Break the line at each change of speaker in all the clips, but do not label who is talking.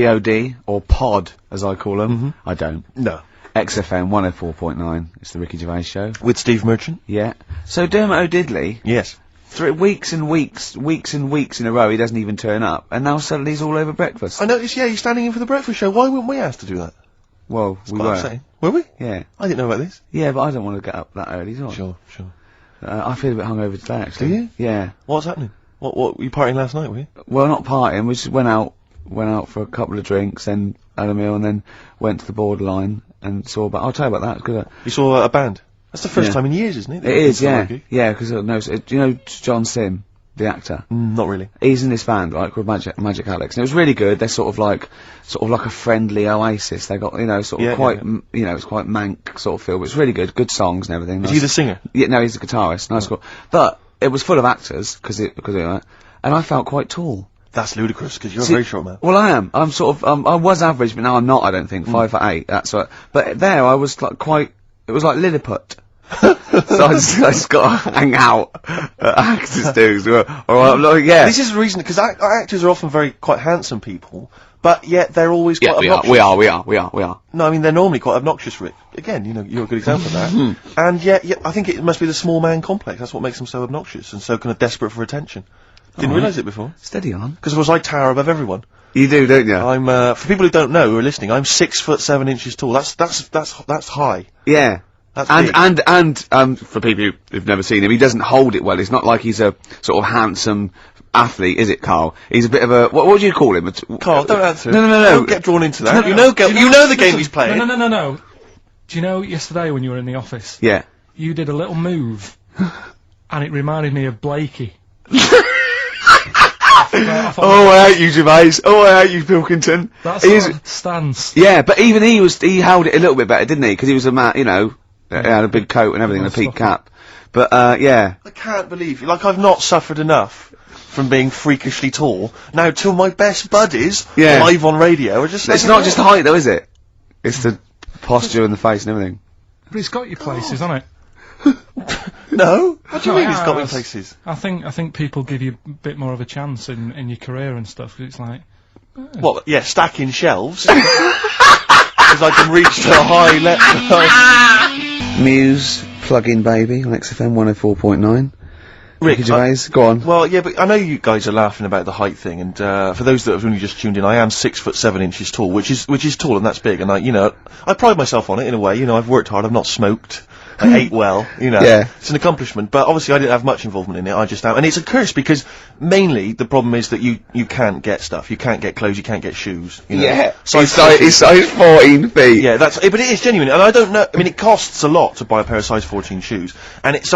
POD, or Pod, as I call them.
Mm-hmm.
I don't.
No.
XFM 104.9, it's the Ricky Gervais Show.
With Steve Merchant?
Yeah. So Dermot O'Diddley,
Yes.
3 weeks and weeks in a row, he doesn't even turn up, and now suddenly he's all over breakfast.
I noticed, yeah, you're standing in for the breakfast show. Why weren't we asked to do that?
Well, we
Quite
were.
upsetting. Were we?
Yeah.
I didn't know about this.
Yeah, but I don't want to get up that early, do I?
Sure.
I feel a bit hungover today, actually.
Do you?
Yeah.
What's happening? What, were you partying last night, were you?
Well, not partying, we just went out for a couple of drinks, then had a meal, and then went to the Borderline and saw I'll tell you about that, because
You saw a band? That's the first time in years, isn't it?
it is, yeah. Yeah, because, do you know John Sim, the actor?
Not really.
He's in this band, right, called Magic Alex, and it was really good. They're sort of like a friendly Oasis. They got, it's quite mank sort of feel, but it's really good songs and everything.
Is he the singer?
Yeah, no, he's the guitarist. Nice, cool. But it was full of actors, because of that, and I felt quite tall.
That's ludicrous, because you're a very short man.
Well, I am. I'm sort of, I was average, but now I'm not, I don't think. 5'8", that's what. But there, I was like it was like Lilliput. So I just got to hang out at actors do. Yeah.
This is the reason, because actors are often quite handsome people, but yet they're always quite obnoxious.
We are.
No, I mean, they're normally quite obnoxious, Rick. Again, you're a good example of that. And yet, I think it must be the small man complex. That's what makes them so obnoxious and so kind of desperate for attention. Didn't realise it before.
Steady on.
Because of course I tower above everyone.
You do, don't you?
I'm, for people who don't know, who are listening, I'm 6'7" tall. That's high.
Yeah.
That's big.
And for people who've never seen him, he doesn't hold it well. It's not like he's a sort of handsome athlete, is it, Carl? He's a bit of a, what would you call him?
Carl, don't answer.
No.
Don't get drawn into that. You know the game he's playing.
No. Do you know yesterday when you were in the office?
Yeah.
You did a little move, and it reminded me of Blakey.
I hate you, Gervais. I hate you, Pilkington.
That's his stance.
Yeah, but even he held it a little bit better, didn't he? Because he was a man, he had a big coat and everything, and a peak cap. But, yeah.
I can't believe you. Like, I've not suffered enough from being freakishly tall. Now, till my best buddies, live on radio, are just...
It's not just height, though, is it? It's the posture and the face and everything.
But it's got your places, hasn't it?
No? What do you mean it's got me places?
I think people give you a bit more of a chance in your career and stuff, 'cause it's like...
Well, yeah, stacking shelves. Because I can reach to a high level.
Muse, Plug-in Baby, on XFM 104.9.
Rick,
Gervais, go on.
Well, yeah, but I know you guys are laughing about the height thing, and for those that have only just tuned in, I am 6'7" tall, which is tall, and that's big, and I pride myself on it in a way. I've worked hard, I've not smoked. I ate well,
Yeah.
It's an accomplishment, but obviously I didn't have much involvement in it, I just am. And it's a curse, because mainly the problem is that you can't get stuff. You can't get clothes, you can't get shoes,
Yeah.
Size
It's size 14 feet.
Yeah, but it is genuine, and I don't know, I mean, it costs a lot to buy a pair of size 14 shoes, and if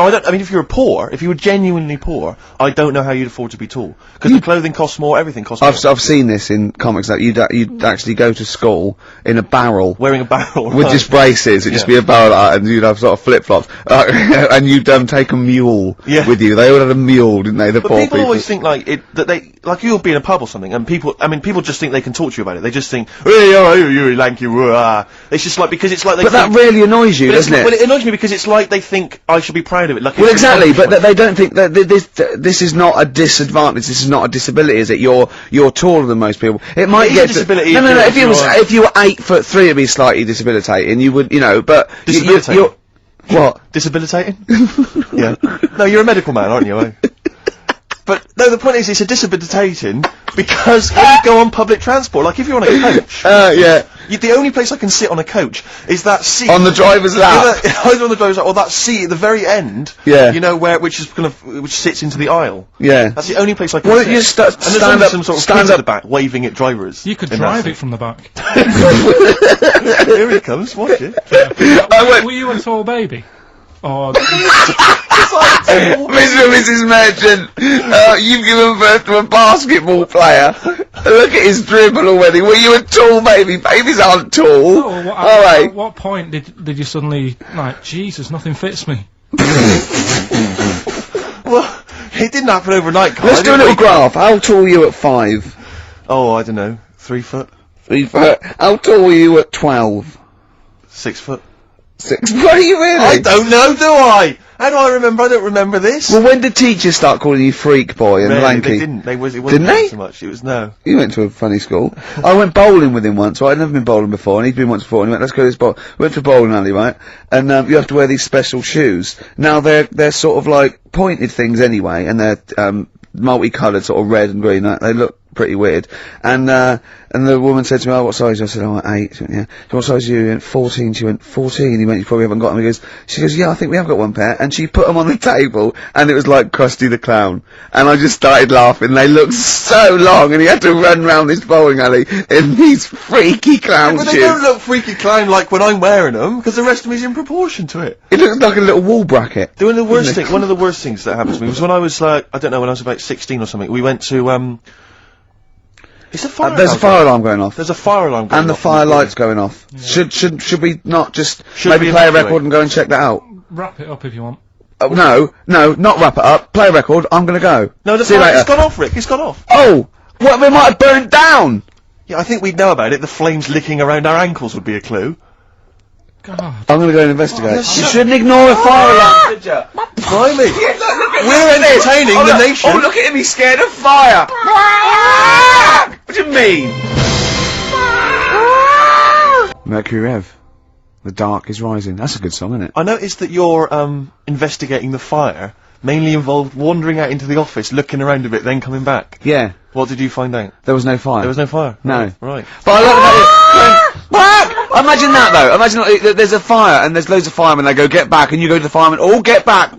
you were genuinely poor, I don't know how you'd afford to be tall. Because the clothing costs more, everything costs more.
I've seen this in comics, that you'd actually go to school in a barrel.
Wearing a barrel.
With just braces, it'd just be a barrel like that, and you'd have sort of flip-flops. And you'd take a mule with you. They all had a mule, didn't they? The poor people.
People always think like you'll be in a pub or something, and people just think they can talk to you about it. They just think, hey, you lanky, it's just like, because it's like they
But that really annoys you, doesn't it?
Well, it annoys me because it's like they think I should be proud of it. Like,
well, exactly, but they don't think that this is not a disadvantage. This is not a disability, is it? You're taller than most people. It might get
disability.
No. If you were 8'3", it'd be slightly debilitating. You would, but
debilitating.
What?
Debilitating? Yeah. No, you're a medical man, aren't you? But no, the point is, it's a debilitating because when you go on public transport, like if you're on a coach.
Yeah.
The only place I can sit on a coach is that seat
on the driver's lap.
Either on the driver's lap or that seat at the very end.
Yeah.
Which sits into the aisle.
Yeah.
That's the only place I can
well,
sit.
you stand up,
some sort of kids at the back waving at drivers.
You could drive it from the back.
Here he comes. Watch it.
Were you a tall baby? Or
Mr. and Mrs. Merchant, you've given birth to a basketball player. Look at his dribble already. Were you a tall baby? Babies aren't tall.
At what point did you suddenly, like, Jesus, nothing fits me?
Well, it didn't happen overnight, Carl.
Let's do a little graph. How tall were you at 5?
Oh, I don't know. 3 foot?
3 foot. How tall were you at 12?
6 foot.
6. What are you really?
I don't know, do I? How do I remember? I don't remember this.
Well, when did teachers start calling you freak boy and
Really,
lanky?
they didn't. It wasn't
Didn't they?
so much. It was no.
You went to a funny school. I went bowling with him once, right? I'd never been bowling before, and he'd been once before, and he went, let's go to this bowl. We went to a bowling alley, right? And, you have to wear these special shoes. Now, they're sort of like pointed things anyway, and they're, multicoloured, sort of red and green. They look pretty weird. And the woman said to me, oh, what size? I said, oh, 8. She went, yeah. So what size are you? He went, 14. She went, 14. He went, you probably haven't got them. She goes, yeah, I think we have got one pair. And she put them on the table, and it was like Krusty the Clown. And I just started laughing. They looked so long, and he had to run round this bowling alley in these freaky clown
But
shoes.
they don't look freaky clown like when I'm wearing them, because the rest of me's in proportion to it.
It looks like a little wall bracket.
One of the worst things that happened to me was when I was like, I don't know, when I was about 16 or something, we went to, it's a fire
There's a
alarm.
fire alarm going off.
There's a fire alarm going
And the
off
fire
in the
light's going off. Yeah. Should we not just
Should
maybe
we
play a
evacuate?
record and go and check that out?
Wrap it up if you want.
No, not wrap it up. Play a record. I'm gonna go.
No, the
See you
fire,
later.
it's gone off, Rick, it's gone off.
Oh, what? We might have burnt down.
Yeah, I think we'd know about it. The flames licking around our ankles would be a clue.
God.
I'm gonna go and investigate.
yes,
You
sir.
shouldn't ignore a fire alarm, should you?
Blimey.
We're
We're entertaining the nation.
Oh, look at him, he's scared of fire! What do you mean? Mercury Rev. The dark is rising. That's a good song, isn't it?
I noticed that you're, investigating the fire mainly involved wandering out into the office, looking around a bit, then coming back.
Yeah.
What did you find out?
There was no fire.
There was no fire.
No.
Right.
But I like that. Imagine that though. Imagine like, there's a fire and there's loads of firemen. They go get back, and you go to the firemen. All get back.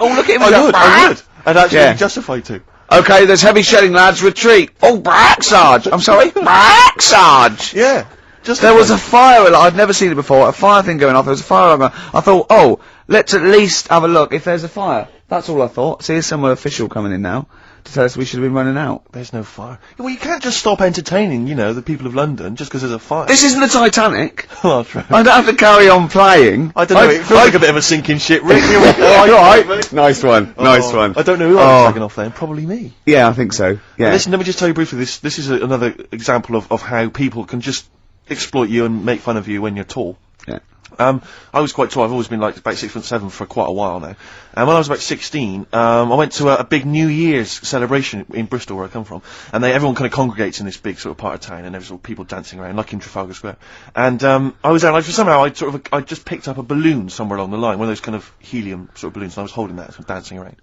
Oh, look at him.
I would. I'd actually
Yeah.
be justified to.
Okay, there's heavy shelling, lads. Retreat. Oh, back, Sarge. I'm sorry. Back, Sarge.
Yeah. Just
There was a fire alarm. I'd never seen it before. A fire thing going off. There was a fire alarm. I thought, oh, let's at least have a look if there's a fire. That's all I thought. See, there's some official coming in now to tell us we should have been running out.
There's no fire. Well, you can't just stop entertaining, you know, the people of London just because there's a fire.
This isn't the Titanic.
Oh, true.
I don't have to carry on playing.
I don't know. It feels like a bit of a sinking ship, Rick. Here we go.
Alright. Nice one. Nice one.
I don't know who I was taking off then. Probably me.
Yeah, I think so. Yeah.
Listen, let me just tell you briefly. This is another example of how people can just exploit you and make fun of you when you're tall.
Yeah.
I was quite tall. I've always been like about 6'7" for quite a while now. And when I was about 16, I went to a big New Year's celebration in Bristol, where I come from. And everyone kind of congregates in this big sort of part of town, and there's all people dancing around, like in Trafalgar Square. And I was there, like, somehow I just picked up a balloon somewhere along the line, one of those kind of helium sort of balloons, and I was holding that, sort of dancing around.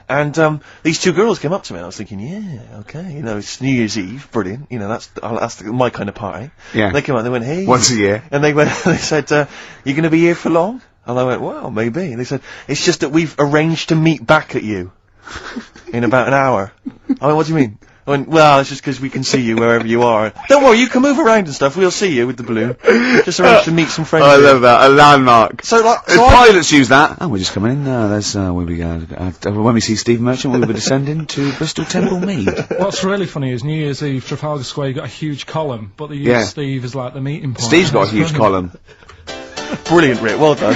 And these two girls came up to me, and I was thinking, yeah, okay, you know, it's New Year's Eve, brilliant, you know, that's my kind of party.
Yeah.
They came up, they went, hey.
Once a year.
And they went, they said, you gonna be here for long? And I went, well, maybe. And they said, it's just that we've arranged to meet back at you in about an hour. I went, what do you mean? I went, well, it's just because we can see you wherever you are. Don't worry, you can move around and stuff. We'll see you with the balloon. Just arranged to meet some friends.
I
here.
love that. A landmark.
So, like,
As pilots use that. Oh, we're just coming in. There's, we'll be, when we see Steve Merchant, we'll be descending to Bristol Temple Mead.
What's really funny is New Year's Eve, Trafalgar Square, you got a huge column, but they use
Yeah.
Steve as like the meeting point.
Steve's got a huge
It's
column.
Brilliant, Rick. Well done.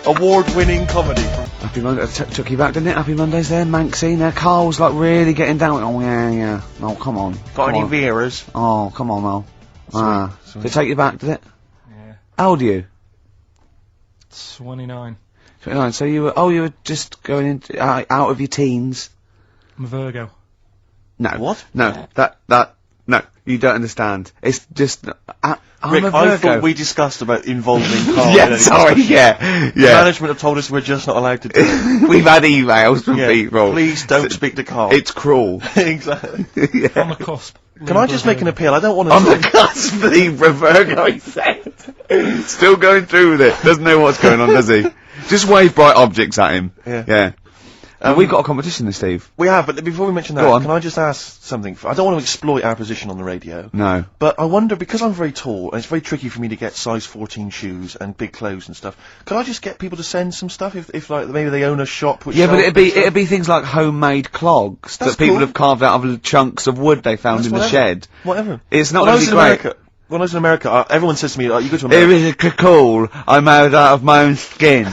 Award-winning comedy.
Happy Monday. Took you back, didn't it? Happy Mondays there, Manxie. Now, Carl's like really getting down. Oh, yeah. Oh, come on.
Got
Come
any
on.
Veras?
Oh, come on, Mel.
Sweet.
Did it take you back, did it?
Yeah.
How old are you?
29.
29. So you were just going into, out of your teens?
I'm a Virgo.
No.
What?
No. No. You don't understand. It's just, I'm
Rick,
a
I
Virgo.
thought we discussed about involving Carl.
Yeah,
in any
sorry,
discussion.
yeah.
Management have told us we're just not allowed to do it.
We've had emails from people.
Please don't speak to Carl.
It's cruel.
Exactly.
On the cusp.
Can I just make an appeal? I don't want to.
On the cusp, Libra Virgo, he said. Still going through with it. Doesn't know what's going on, does he? Just wave bright objects at him.
Yeah.
We've got a competition this, Steve.
We have, but before we mention that,
Go on.
can I just ask something? I don't want to exploit our position on the radio.
No.
But I wonder, because I'm very tall, and it's very tricky for me to get size 14 shoes and big clothes and stuff, could I just get people to send some stuff if like, maybe they own a shop which
Yeah, but
sells
it'd be things like homemade clogs
That's
that people
cool.
have carved out of chunks of wood they found
That's
in the
whatever.
shed.
Whatever.
It's not
When I
going
was
to
in
be great.
America, when I was in America, everyone says to me, you go to
It
America.
is cool. I'm made out of my own skin.